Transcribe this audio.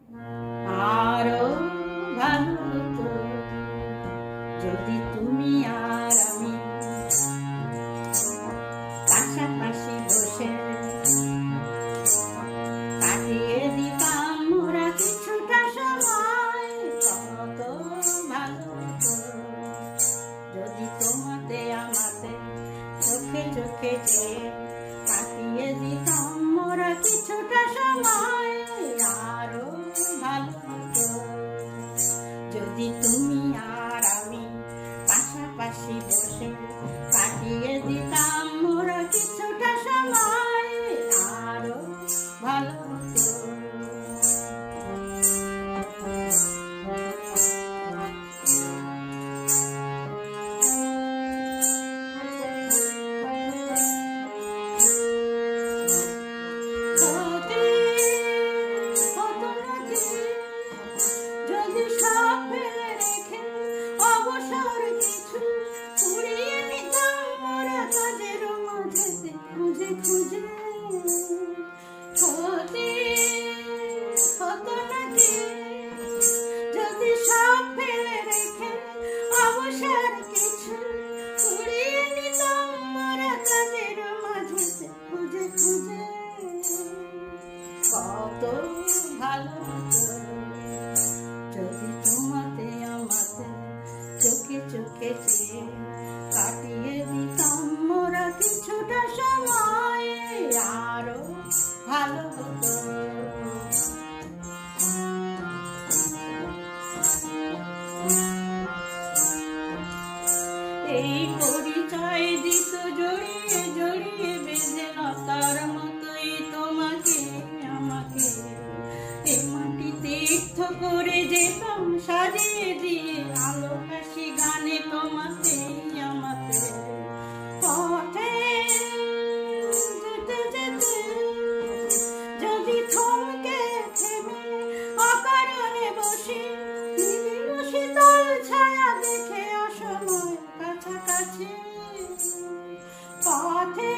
আরো ভালো হতো যদি তুমি আর আমি পাশাপাশি বসে কাটিয়ে দিতাম মোরা কিছুটা সময়। কত ভালো হতো যদি তোমাতে আমাতে চোখে চোখে চেয়ে কাটিয়ে দিতাম মোরা কিছুটা সময়। আরো ভালো হতো যদি তুমি আর আমি পাশাপাশি বসে কাটিয়ে দিতাম মোরা কিছুটা সময়। আরো ভালো হতো। যদি সব ফেলে রেখে অবসর কিছু কুড়িয়ে নিতাম মোরা কাজের মাঝেতে খুঁজে খুঁজে। ক্ষতি হতো নাকি যদি সব ফেলে রেখে অবসর কিছু কুড়িয়ে নিতাম মোরা কাজের মাঝেতে খুঁজে খুঁজে। কত ভালো হতো যদি তোমাতে আমাতে চোখে চোখে চেয়ে কাটিয়ে দিতাম মোরা কিছুটা সময়। আরো ভালো হতো। এই পরিচয় দিত জড়িয়ে জড়িয়ে বেঁধে লতার মতোই তোমাকে আমাকে এ মাটি তীর্থ করে যেতাম সাজিয়ে দিয়ে আলো হাসি গানে তোমাতে আমাতে। পথে যেতে যেতে যদি থমকে থেমে অকারণে বসে নিবিড় শীতল ছায়া দেখে অসময় কাছাকাছি। পথে